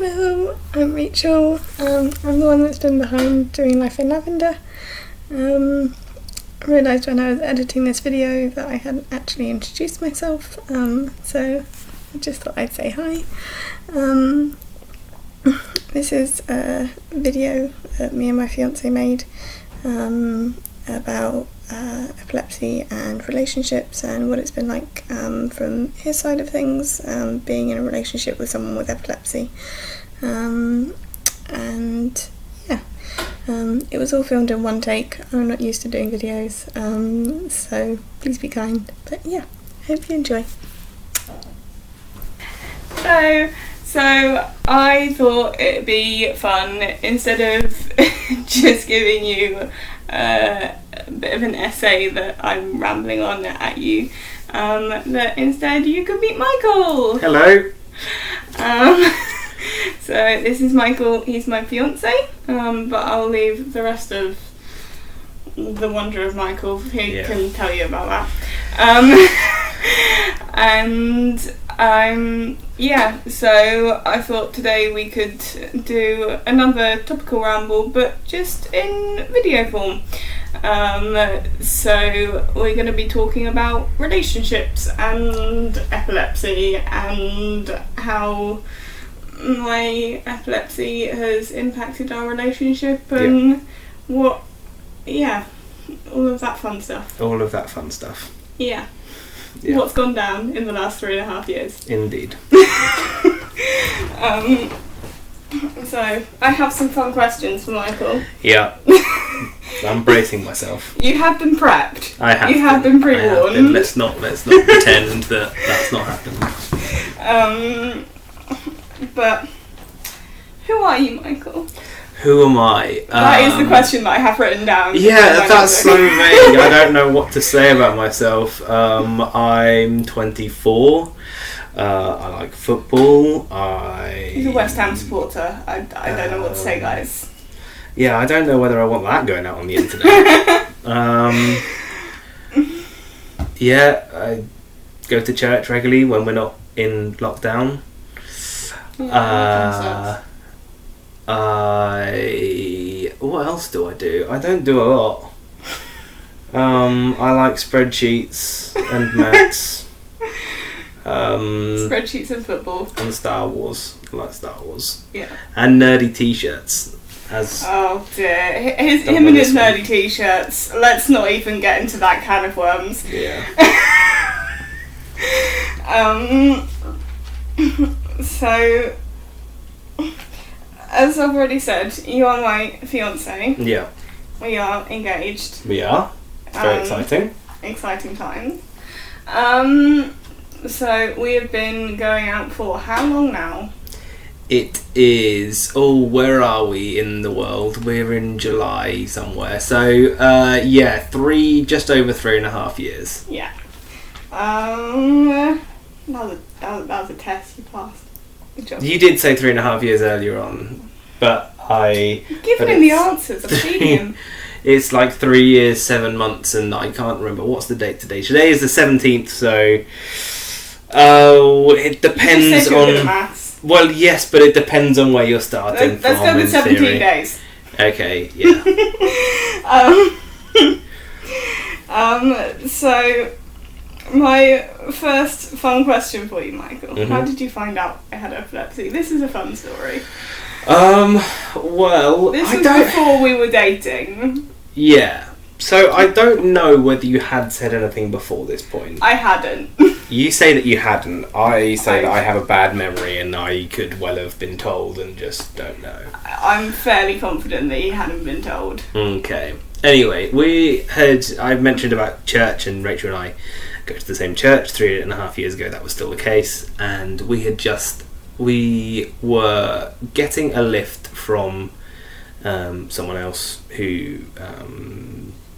Hello, I'm Rachel. I'm the one that's been behind doing Life in Lavender. I realised when I was editing this video that I hadn't actually introduced myself, so I just thought I'd say hi. This is a video that me and my fiance made about epilepsy and relationships and what it's been like from his side of things, being in a relationship with someone with epilepsy. And yeah, it was all filmed in one take. I'm not used to doing videos, so please be kind. But yeah, hope you enjoy. So I thought it'd be fun, instead of just giving you a bit of an essay that I'm rambling on at you, that instead you could meet Michael. Hello. So this is Michael, he's my fiance, but I'll leave the rest of the wonder of Michael, he can tell you about that. So I thought today we could do another topical ramble, but just in video form. So we're going to be talking about relationships and epilepsy and how my epilepsy has impacted our relationship and all of that fun stuff. Yeah. What's gone down in the last 3.5 years. Indeed. So I have some fun questions for Michael. Yeah. I'm bracing myself. You have been prepped. I have. You have been pre-warned. Let's not pretend that that's not happened. But who are you, Michael? Who am I? That is the question that I have written down. Yeah, that's so vague. I don't know what to say about myself. I'm 24. I like football. He's a West Ham supporter. I don't know what to say, guys. Yeah, I don't know whether I want that going out on the internet. I go to church regularly when we're not in lockdown. What else do I do? I don't do a lot. I like spreadsheets and maths. Spreadsheets and football. And Star Wars. I like Star Wars. Yeah. And nerdy t-shirts. Oh dear. Him and his nerdy t-shirts. Let's not even get into that can of worms. Yeah. So, as I've already said, you are my fiance. Yeah. We are engaged. We are. It's very exciting. Exciting times. So we have been going out for how long now? It is, where are we in the world? We're in July somewhere. So, just over 3.5 years. Yeah. That was a test, you passed. Good job. You did say 3.5 years earlier on, but You've given him the answers, I've seen him. It's like 3 years, 7 months, and I can't remember. What's the date today? Today is the 17th, so... it depends you just said you're good at maths. Well, yes, but it depends on where you're starting from. Let's go with 17 theory. days. Okay, yeah. So, my first fun question for you, Michael. Mm-hmm. How did you find out I had epilepsy? This is a fun story. Well, this was before we were dating. Yeah. So I don't know whether you had said anything before this point. I hadn't. You say that you hadn't. I say that I have a bad memory and I could well have been told and just don't know. I'm fairly confident that you hadn't been told. Okay. Anyway, I mentioned about church, and Rachel and I go to the same church 3.5 years ago. That was still the case, and we were getting a lift from someone else who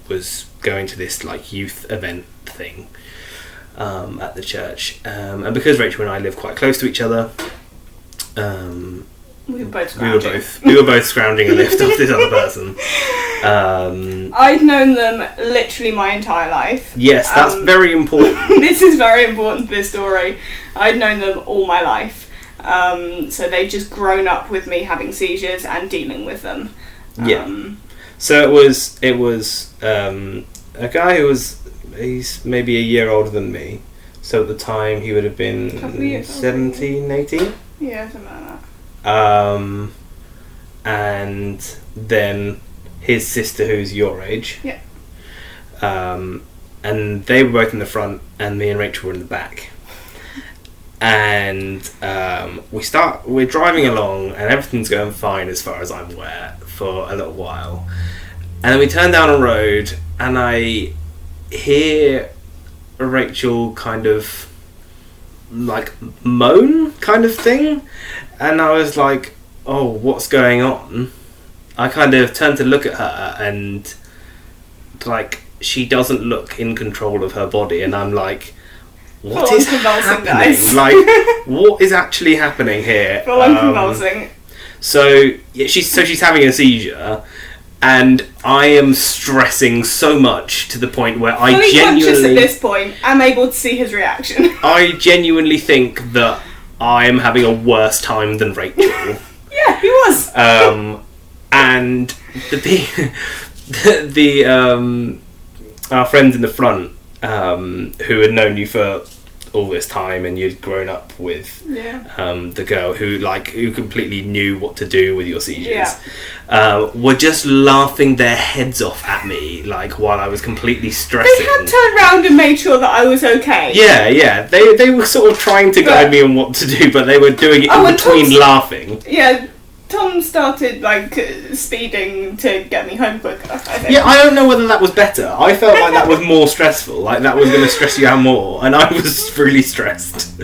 was going to this like youth event thing at the church, and because Rachel and I live quite close to each other, we were both scrounging a lift off this other person. I'd known them literally my entire life. Yes, that's very important. This is very important to this story. I'd known them all my life. So they've just grown up with me having seizures and dealing with them. So it was a guy he's maybe a year older than me. So at the time he would have been 17, 18. Yeah, something like that. And then his sister, who's your age. Yeah. And they were both in the front, and me and Rachel were in the back. And we're driving along, and everything's going fine as far as I'm aware for a little while. And then we turn down a road, and I hear Rachel kind of like moan kind of thing, and I was like, oh, what's going on? I kind of turned to look at her, and like she doesn't look in control of her body, and I'm like, what is happening? Guys. Like, what is actually happening here? Full on convulsing. So she's having a seizure, and I am stressing so much to the point where I Fully genuinely conscious at this point. I'm able to see his reaction. I genuinely think that I am having a worse time than Rachel. Yeah, he was. And our friends in the front, who had known you for all this time, and you'd grown up with the girl who completely knew what to do with your seizures, were just laughing their heads off at me, like, while I was completely stressing. They had turned around and made sure that I was okay. Yeah. They were sort of trying to guide me on what to do, but they were doing it in between laughing. Yeah. Tom started speeding to get me home quicker, I think. Yeah, I don't know whether that was better. I felt like that was more stressful, like that was going to stress you out more, and I was really stressed.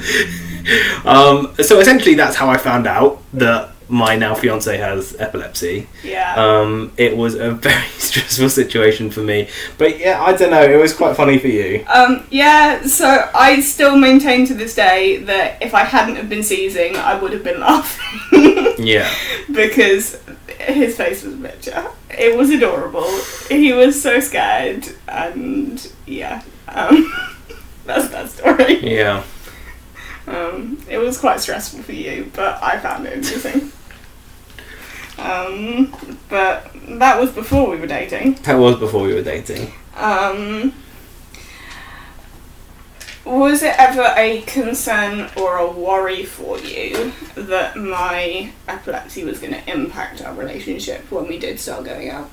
So essentially that's how I found out that my now fiance has epilepsy. Yeah. It was a very stressful situation for me, but yeah, I don't know, it was quite funny for you. Yeah, so I still maintain to this day that if I hadn't have been seizing, I would have been laughing. Yeah. Because his face was a picture. It was adorable. He was so scared, and yeah, that's that story. Yeah. It was quite stressful for you, but I found it amusing. But that was before we were dating. Was it ever a concern or a worry for you that my epilepsy was going to impact our relationship when we did start going out?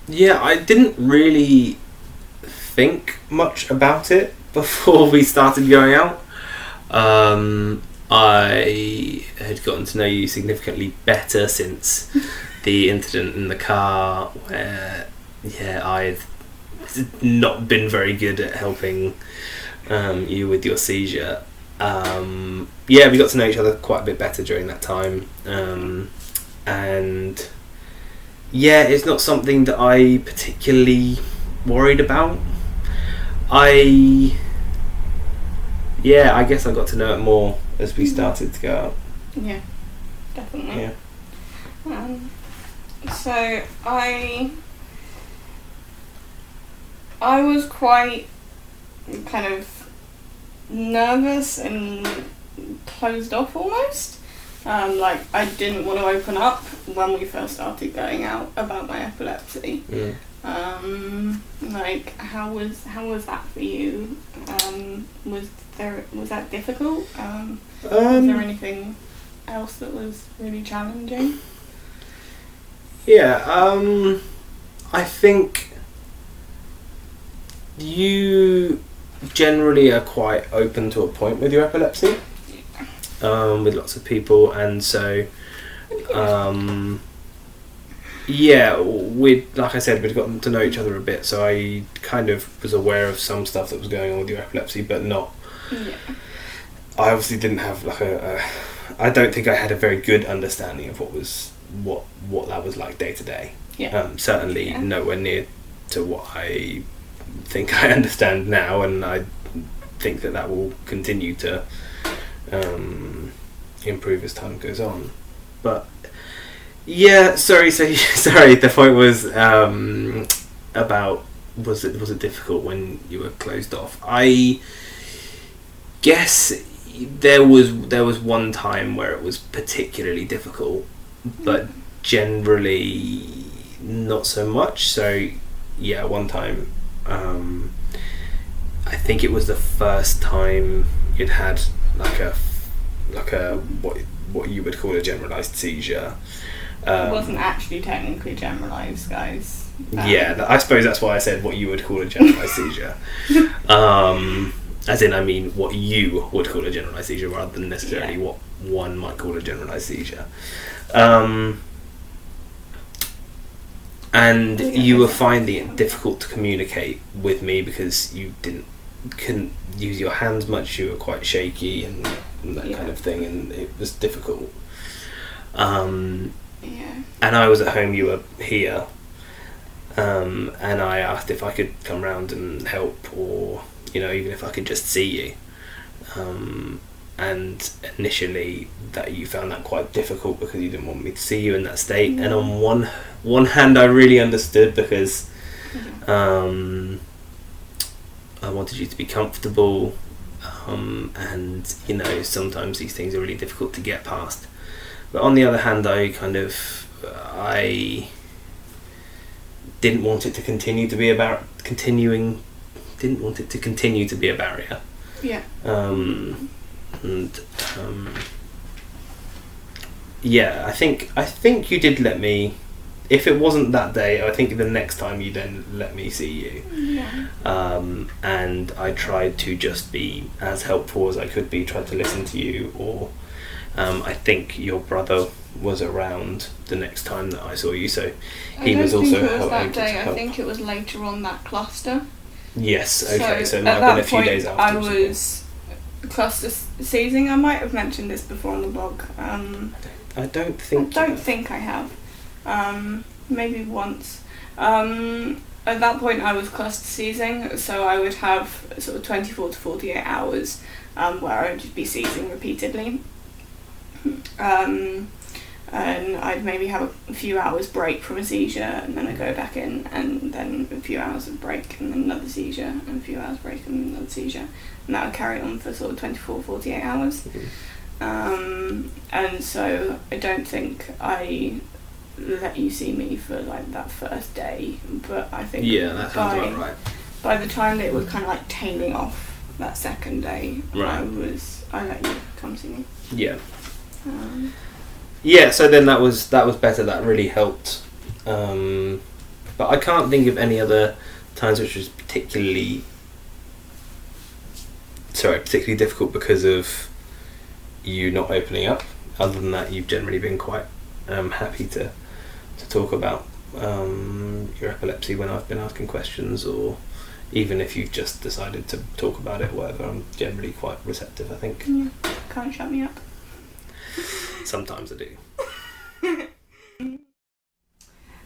Yeah, I didn't really think much about it before we started going out. I had gotten to know you significantly better since the incident in the car where, I've not been very good at helping you with your seizure. We got to know each other quite a bit better during that time. And it's not something that I particularly worried about. I guess I got to know it more as we started to go out. Yeah, definitely. Yeah. So I was quite kind of nervous and closed off almost. I didn't want to open up when we first started going out about my epilepsy. Mm. How was that for you? Was that difficult? Was there anything else that was really challenging? I think you generally are quite open to a point with your epilepsy, with lots of people, and so we'd gotten to know each other a bit, so I kind of was aware of some stuff that was going on with your epilepsy, but not. Yeah. I obviously didn't have I don't think I had a very good understanding of what that was like day to day. Certainly nowhere near to what I think I understand now, and I think that will continue to improve as time goes on. But sorry. The point was about was it difficult when you were closed off? I guess there was one time where it was particularly difficult, but generally not so much. So yeah, one time, I think it was the first time you'd had like a what you would call a generalised seizure. It wasn't actually technically generalised, guys. I suppose that's why I said what you would call a generalised seizure. As in, I mean, what you would call a generalised seizure rather than necessarily what one might call a generalised seizure. And you were finding it difficult to communicate with me because you couldn't use your hands much. You were quite shaky and that kind of thing, and it was difficult. And I was at home, you were here, and I asked if I could come round and help, or even if I could just see you. And initially, that you found that quite difficult because you didn't want me to see you in that state. And on one hand, I really understood because I wanted you to be comfortable, and sometimes these things are really difficult to get past. But on the other hand, I didn't want it to continue to be about didn't want it to continue to be a barrier. Yeah. I think you did let me. If it wasn't that day, I think the next time you then let me see you. Yeah. And I tried to just be as helpful as I could be, tried to listen to you, or I think your brother was around the next time that I saw you, so he was also able to help. I think it was later on that cluster. Yes, okay, so it might have been a few days after. I was cluster seizing. I might have mentioned this before on the blog. I don't think I have. Maybe once. At that point I was cluster seizing, so I would have sort of 24 to 48 hours where I would just be seizing repeatedly. And I'd maybe have a few hours break from a seizure, and then I'd go back in, and then a few hours of break, and then another seizure, and a few hours break, and another seizure. And that would carry on for sort of 24, 48 hours. And so I don't think I let you see me for like that first day, but I think that sounds about right. By the time that it was kind of like tailing off that second day, right. I let you come see me. Yeah. So then that was better. That really helped. But I can't think of any other times which was particularly difficult because of you not opening up. Other than that, you've generally been quite happy to talk about your epilepsy when I've been asking questions, or even if you've just decided to talk about it, whatever. I'm generally quite receptive, I think. Yeah, can't shut me up. Sometimes I do.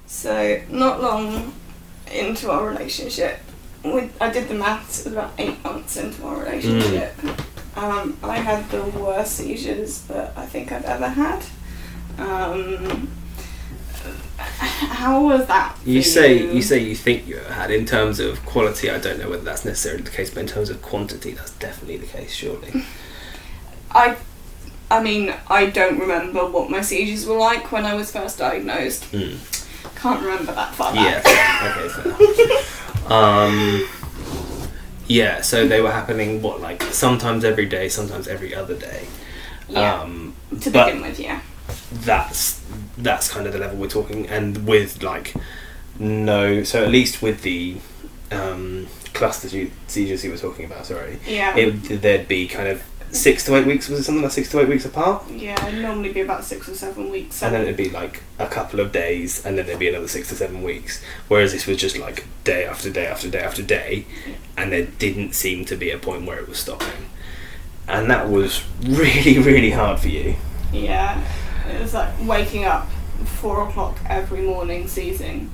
So, not long into our relationship, I did the maths, it was about 8 months into our relationship. I had the worst seizures that I think I've ever had. How was that for you say you think you had. In terms of quality, I don't know whether that's necessarily the case, but in terms of quantity, that's definitely the case, surely. I mean, I don't remember what my seizures were like when I was first diagnosed. Can't remember that far back. Yeah, so they were happening, sometimes every day, sometimes every other day. Yeah, to begin with, yeah. That's kind of the level we're talking, and with so at least with the cluster seizures you were talking about, there'd be kind of 6 to 8 weeks, was it something like 6 to 8 weeks apart? Yeah, it'd normally be about 6 or 7 weeks. And then it'd be like a couple of days, and then there'd be another 6 to 7 weeks. Whereas this was just like day after day after day after day, and there didn't seem to be a point where it was stopping. And that was really, really hard for you. Yeah, it was like waking up 4 o'clock every morning seizing.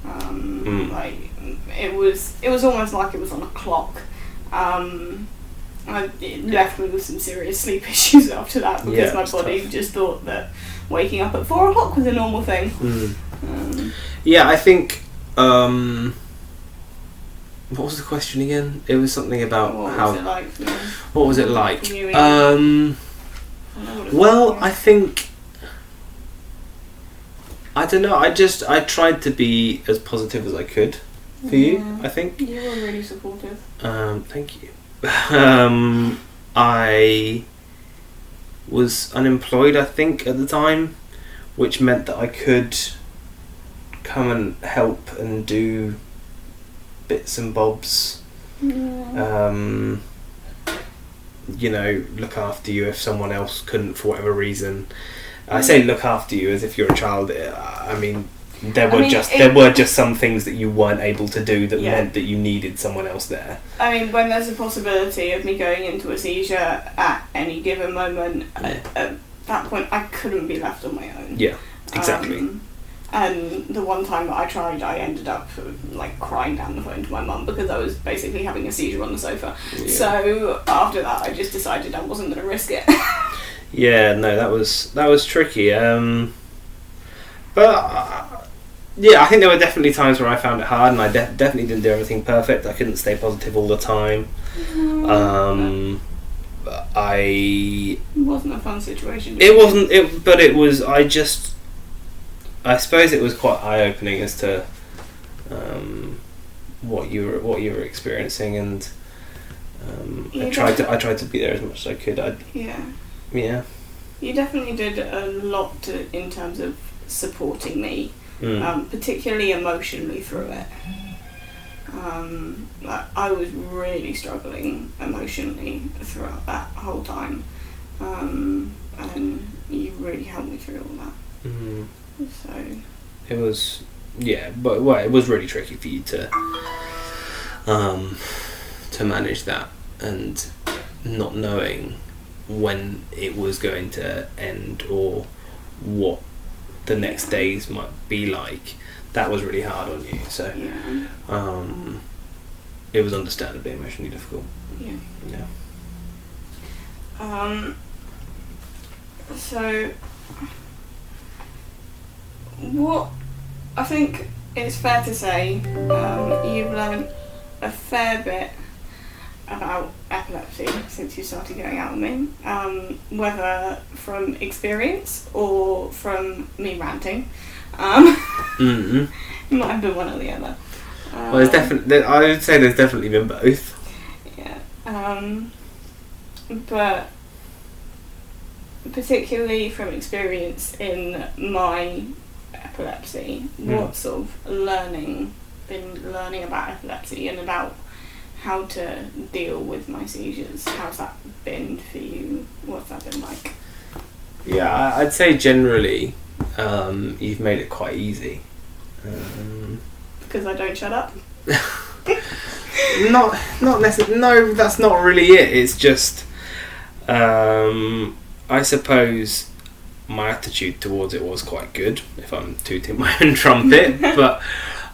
Like it was almost like it was on a clock. It left me with some serious sleep issues after that, because my body just thought that waking up at 4 o'clock was a normal thing. I think what was the question again? It was something about what how. Was it like? What was it like? Can you even- I know what it's Well, like. I think, I don't know. I tried to be as positive as I could for you. Yeah. I think. You were really supportive. Thank you. I was unemployed, I think, at the time, which meant that I could come and help and do bits and bobs. Yeah. You know, look after you if someone else couldn't for whatever reason. I say look after you as if you're a child. I mean, there were just some things that you weren't able to do that meant that you needed someone else there. I mean, when there's a possibility of me going into a seizure at any given moment, at that point I couldn't be left on my own. Yeah, exactly. And the one time that I tried, I ended up like crying down the phone to my mum because I was basically having a seizure on the sofa. Yeah. So after that, I just decided I wasn't going to risk it. Yeah, no, that was tricky. But yeah, I think there were definitely times where I found it hard, and I definitely didn't do everything perfect. I couldn't stay positive all the time. It wasn't a fun situation. It wasn't. But it was. I suppose it was quite eye opening as to what you were experiencing, and I tried to be there as much as I could. Yeah. You definitely did a lot in terms of supporting me, particularly emotionally through it. I was really struggling emotionally throughout that whole time, and you really helped me through all that. Mm. So it was, but it was really tricky for you to manage that, and not knowing when it was going to end or what the next days might be like. That was really hard on you. So it was understandably emotionally difficult. Yeah. So what I think it's fair to say, you've learned a fair bit about epilepsy since you started going out with me, whether from experience or from me ranting. It might have been one or the other. Well, there's definitely. I would say there's definitely been both. Yeah. But particularly from experience in my epilepsy, what sort of learning about epilepsy and about how to deal with my seizures, how's that been for you? What's that been like? Yeah, I'd say generally you've made it quite easy. Because I don't shut up? Not necessarily. No, that's not really it. It's just I suppose my attitude towards it was quite good, if I'm tooting my own trumpet. But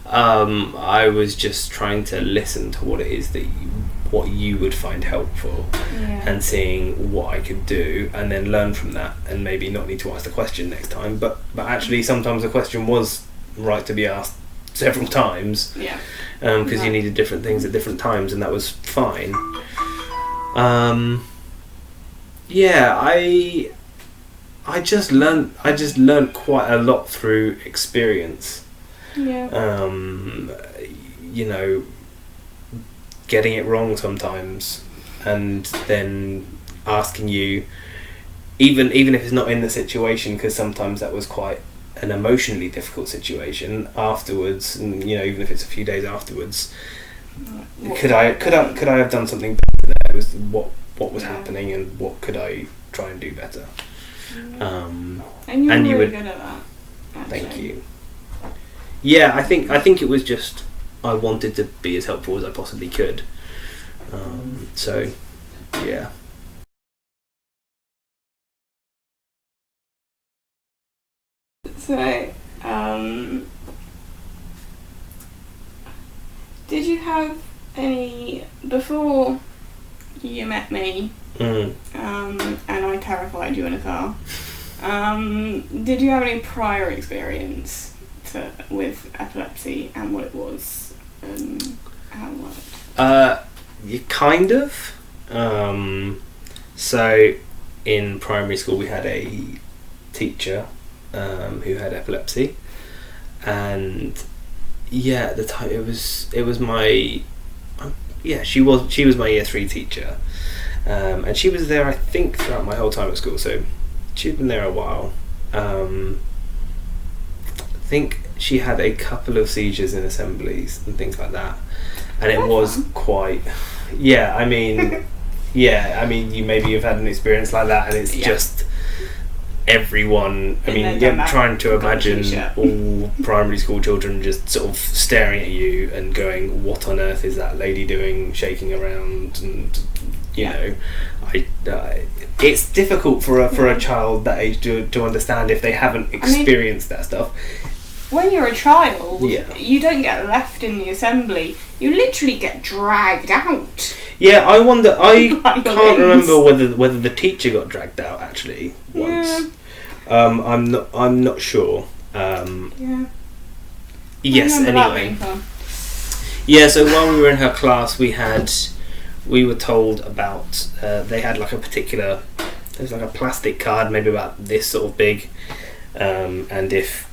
I was just trying to listen to what it is that what you would find helpful, and seeing what I could do, and then learn from that, and maybe not need to ask the question next time. But actually, sometimes the question was right to be asked several times. Because you needed different things at different times, and that was fine. I just learned quite a lot through experience. You know, getting it wrong sometimes, and then asking you, even if it's not in the situation, because sometimes that was quite an emotionally difficult situation afterwards, and you know, even if it's a few days afterwards, could I have done something better there? Was what was happening, and what could I try and do better? And you were really good at that, actually. Thank you. Yeah, I think it was just I wanted to be as helpful as I possibly could. So, yeah. So, did you have any, before you met me, and I terrified you in a car, did you have any prior experience with epilepsy and what it was and how it worked? You kind of. So in primary school we had a teacher who had epilepsy, and at the time it was my she was my year 3 teacher, and she was there I think throughout my whole time at school, so she'd been there a while. I think she had a couple of seizures in assemblies and things like that, and it was quite I mean you've had an experience like that, and it's just everyone, trying to imagine all primary school children just sort of staring at you and going, what on earth is that lady doing shaking around, and it's difficult for a child that age to understand if they haven't experienced that stuff. When you're a child, you don't get left in the assembly. You literally get dragged out. Yeah, I wonder. I can't remember whether the teacher got dragged out actually once. I'm not sure. Yes. Anyway. So while we were in her class, we were told about they had like a particular. It was like a plastic card, maybe about this sort of big, and if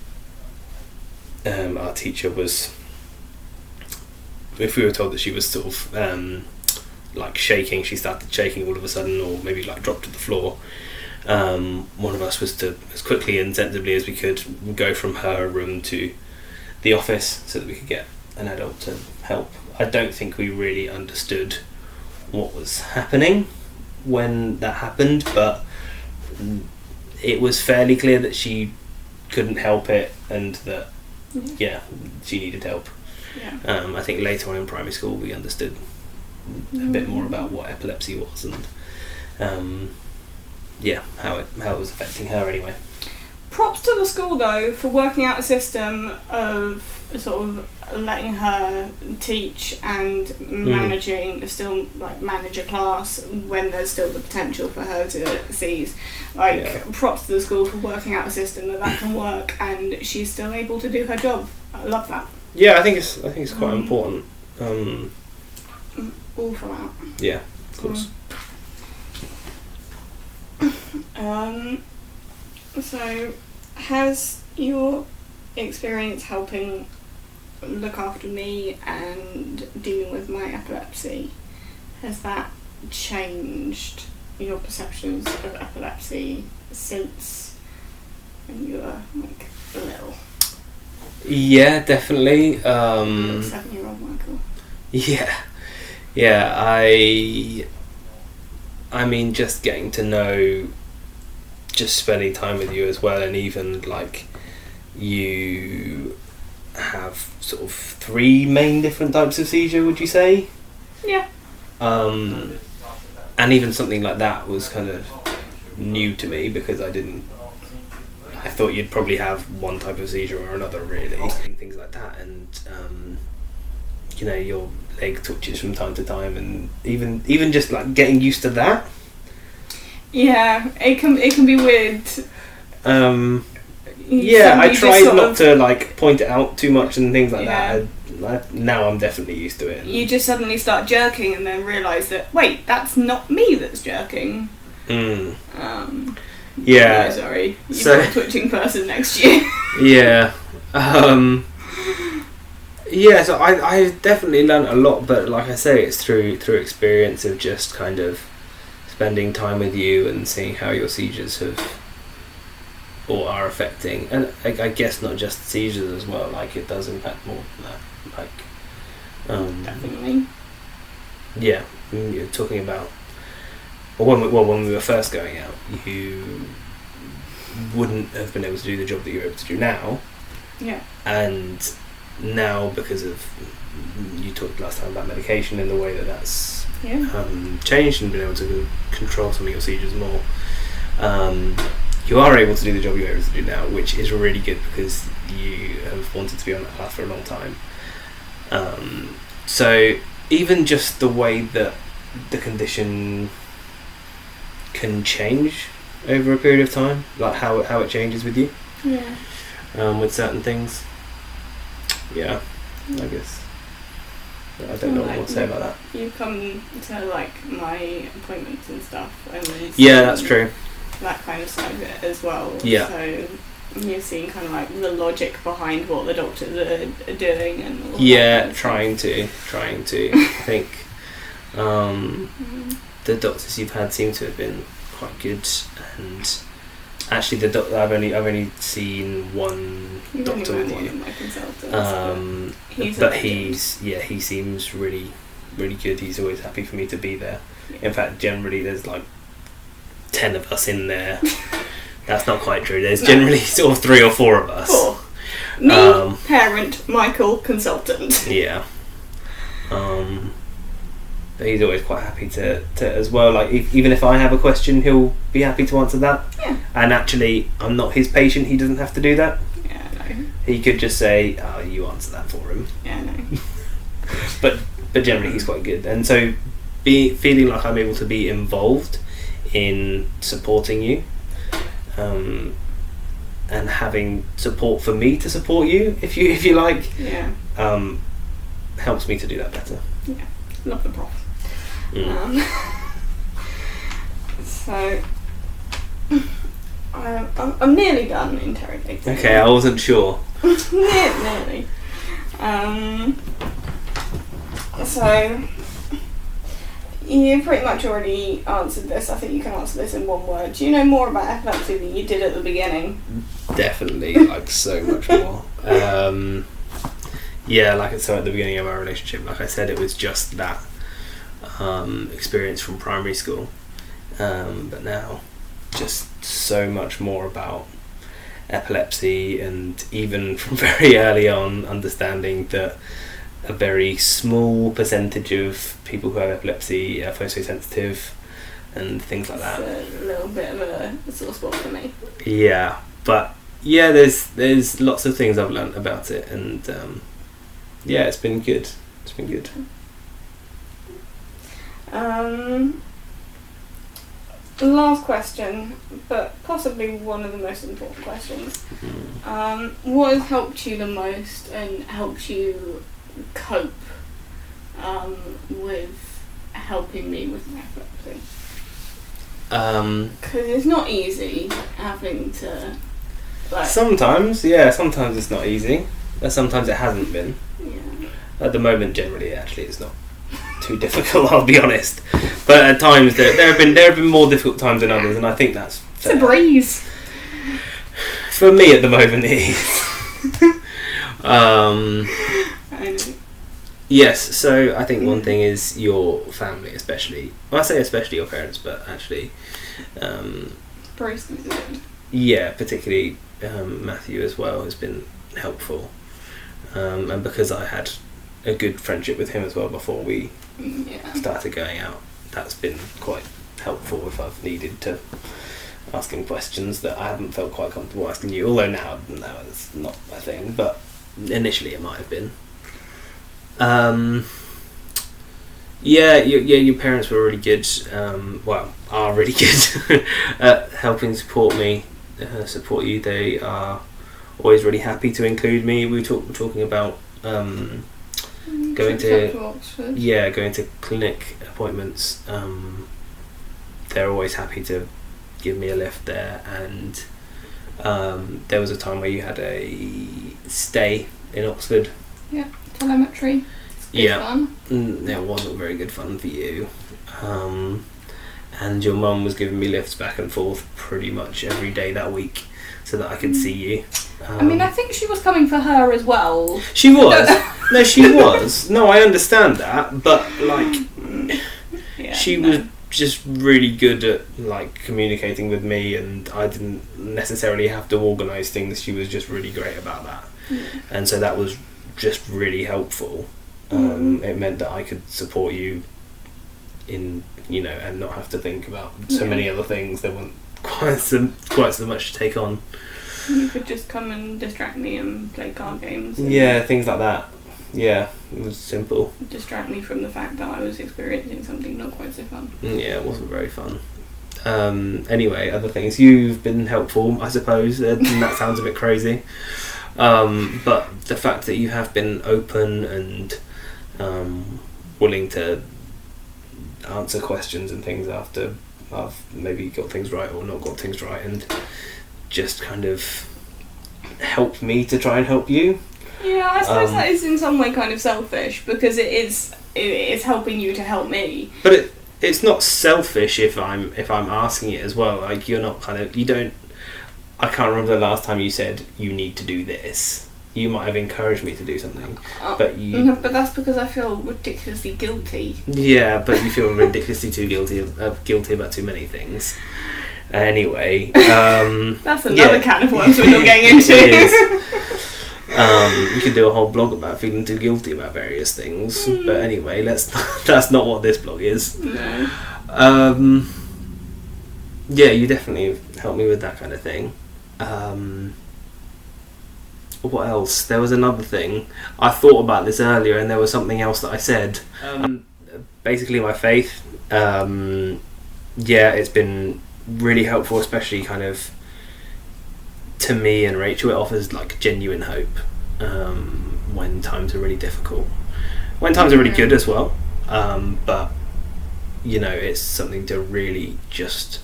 our teacher was, if we were told that she was sort of like shaking, she started shaking all of a sudden, or maybe like dropped to the floor, one of us was to, as quickly and sensibly as we could, go from her room to the office so that we could get an adult to help. I don't think we really understood what was happening when that happened, but it was fairly clear that she couldn't help it, and that she needed help. I think later on in primary school we understood a bit more about what epilepsy was, and how it was affecting her anyway. Props to the school though for working out a system of sort of letting her teach and still like manage a class when there's still the potential for her to seize. Props to the school for working out a system that can work, and she's still able to do her job. I love that. Yeah, I think it's quite important. All for that. Yeah, of course. So, has your experience helping look after me and dealing with my epilepsy, has that changed your perceptions of epilepsy since when you were like little? Yeah, definitely. 7-year-old Michael. Yeah. I mean, just getting to know, just spending time with you as well, and even like you have sort of 3 main different types of seizure, would you say? Yeah. And even something like that was kind of new to me, because I thought you'd probably have one type of seizure or another, really, and things like that, and your leg twitches from time to time, and even just like getting used to that. Yeah, it can be weird. I tried not to like point it out too much and things like that. Now I'm definitely used to it. You just suddenly start jerking and then realise that, wait, that's not me that's jerking. Yeah. No, sorry. You've got a twitching person next to you. Yeah. So I definitely learned a lot, but like I say, it's through experience of just kind of spending time with you and seeing how your seizures have or are affecting, and I guess not just seizures as well, like it does impact more than that, like definitely. Yeah, you're talking about when we were first going out, you wouldn't have been able to do the job that you're able to do now. Yeah. And now, because of, you talked last time about medication and the way that's changed and been able to control some of your seizures more, you are able to do the job you're able to do now, which is really good, because you have wanted to be on that path for a long time. So even just the way that the condition can change over a period of time, like how it changes with you, with certain things. Yeah, I guess. I don't know what to say about that. You come to like my appointments and stuff, and Yeah, that's true. that kind of side of it as well. Yeah. So you're seeing kind of like the logic behind what the doctors are doing and all Yeah, that kind of trying to. I think the doctors you've had seem to have been quite good, and actually I've only seen one You've doctor only with met one you. of my consultants, He seems really good. He's always happy for me to be there. Yeah. In fact, generally there's like 10 of us in there. That's not quite true. There's generally sort of 3 or 4 of us. 4. Me, parent, Michael, consultant. Yeah. But he's always quite happy to as well. Like even if I have a question, he'll be happy to answer that. Yeah. And actually, I'm not his patient. He doesn't have to do that. Yeah, no. He could just say, "Oh, you answer that for him." Yeah, no. But generally, he's quite good. And so, feeling like I'm able to be involved in supporting you, and having support for me to support you, if you like, Yeah. helps me to do that better. Yeah. Love the prof. Mm. So I'm nearly done interrogating. Okay, I wasn't sure. Nearly. So you pretty much already answered this. I think you can answer this in one word. Do you know more about epilepsy than you did at the beginning? Definitely, like so much more. Yeah, so at the beginning of our relationship, like I said, it was just that experience from primary school. But now, just so much more about epilepsy, and even from very early on, understanding that a very small percentage of people who have epilepsy are photosensitive and things like that. It's a little bit of a sore spot for me. Yeah, but yeah, there's lots of things I've learnt about it, and yeah, it's been good. It's been good. Last question, but possibly one of the most important questions. What has helped you the most and helped you cope with helping me with my epilepsy? Because it's not easy having to. Sometimes it's not easy. Sometimes it hasn't been. Yeah. At the moment, generally, actually, it's not too difficult. I'll be honest. But at times, there have been more difficult times than others, and I think that's fair. It's a breeze. For me, at the moment, it is. I know. Yes. So I think one thing is your family, especially. Well, I say especially your parents, but actually, Bruce is good. yeah, particularly Matthew as well has been helpful, and because I had a good friendship with him as well before we started going out, that's been quite helpful if I've needed to ask him questions that I haven't felt quite comfortable asking you, although now it's not a thing, but initially it might have been. Your parents were really good, are really good at helping support me, support you. They are always really happy to include me. We were talking about going to clinic appointments. They're always happy to give me a lift there, and there was a time where you had a stay in Oxford. Yeah, telemetry. Fun. It wasn't very good fun for you. And your mum was giving me lifts back and forth pretty much every day that week so that I could see you. I mean, I think she was coming for her as well. She was. No, she was. No, I understand that, but she was just really good at communicating with me, and I didn't necessarily have to organise things. She was just really great about that. And so that was just really helpful. It meant that I could support you in, and not have to think about so many other things. There weren't quite so much to take on. You could just come and distract me and play card games. Yeah, things like that. Yeah, it was simple. Distract me from the fact that I was experiencing something not quite so fun. Yeah, it wasn't very fun. Anyway, other things. You've been helpful, I suppose, and that sounds a bit crazy. But the fact that you have been open and willing to answer questions and things after I've maybe got things right or not got things right, and just kind of help me to try and help you. Yeah, I suppose that is in some way kind of selfish, because it is helping you to help me. But it's not selfish if I'm asking it as well. Like, you're not you don't. I can't remember the last time you said you need to do this. You might have encouraged me to do something, but you. No, but that's because I feel ridiculously guilty. Yeah, but you feel ridiculously too guilty about too many things. Anyway, that's another can of worms we're not getting into. It is. You could do a whole blog about feeling too guilty about various things, but anyway, that's not what this blog is. No. Yeah, you definitely helped me with that kind of thing. What else? There was another thing. I thought about this earlier, and there was something else that I said. Basically, my faith. Yeah, it's been really helpful, especially kind of to me and Rachel. It offers like genuine hope when times are really difficult. When times are really good as well. But you know, it's something to really just.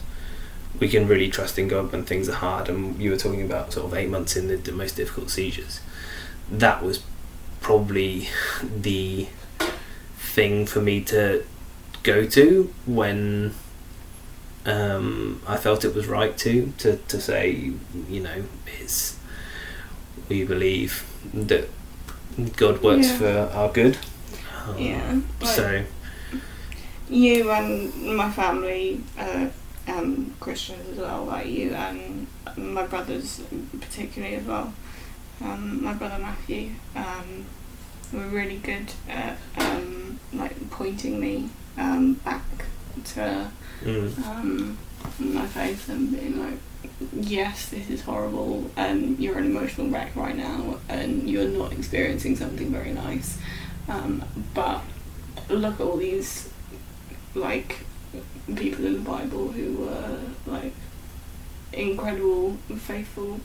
We can really trust in God when things are hard, and you were talking about sort of 8 months in the most difficult seizures. That was probably the thing for me to go to when I felt it was right to say, you know, we believe that God works for our good. Yeah. So you and my family Christians as well, like you and my brothers particularly as well. My brother Matthew were really good at like pointing me back to my faith and being like, yes, this is horrible and you're an emotional wreck right now and you're not experiencing something very nice, but look at all these like people in the Bible who were like incredible, faithful,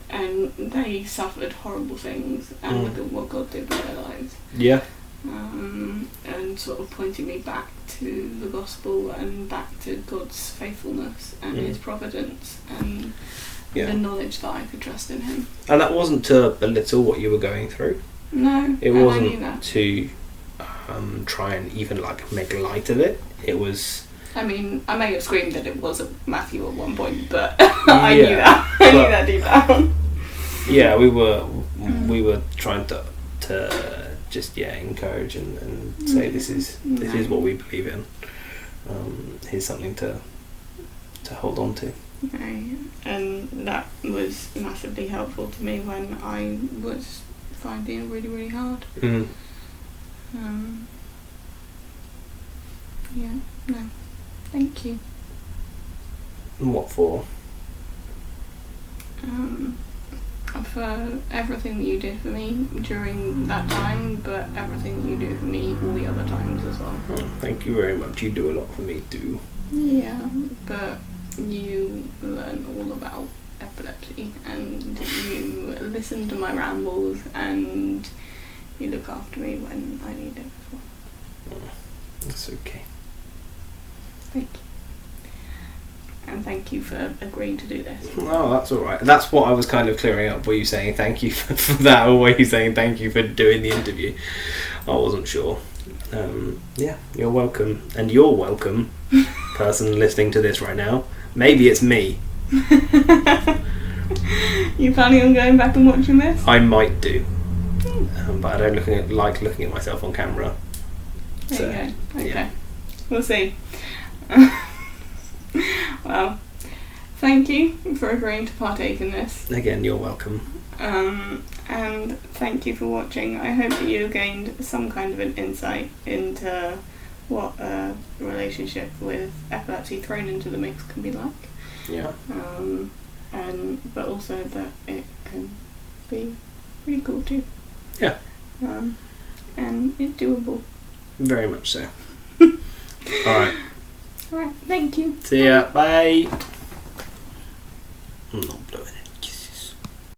and they suffered horrible things, and look at what God did with their lives. And sort of pointing me back to the gospel and back to God's faithfulness and His providence and the knowledge that I could trust in Him. And that wasn't to belittle what you were going through. No, it wasn't to try and even like make light of it. It was. I mean, I may have screamed that it wasn't Matthew at one point, but I knew that. I knew that deep down. Yeah, we were trying to just encourage and say this is what we believe in. Here's something to hold on to. Okay. And that was massively helpful to me when I was finding it really, really hard. Thank you. What for? For everything that you did for me during that time, but everything that you do for me all the other times as well. Thank you very much. You do a lot for me too. Yeah, but you learn all about epilepsy and you listen to my rambles and you look after me when I need it as well. That's okay. Thank you. And thank you for agreeing to do this. Oh, that's alright. That's what I was kind of clearing up. Were you saying thank you for that, or were you saying thank you for doing the interview? I wasn't sure. Yeah, you're welcome. And you're welcome, person listening to this right now. Maybe it's me. You planning on going back and watching this? I might do. But I don't like looking at myself on camera. There you go. Okay. Yeah. We'll see. Well, thank you for agreeing to partake in this. Again, you're welcome. And thank you for watching. I hope that you gained some kind of an insight into what a relationship with epilepsy thrown into the mix can be like. Yeah. But also that it can be pretty cool too. Yeah. And it's doable. Very much so. Alright. Alright, thank you. See ya. Bye.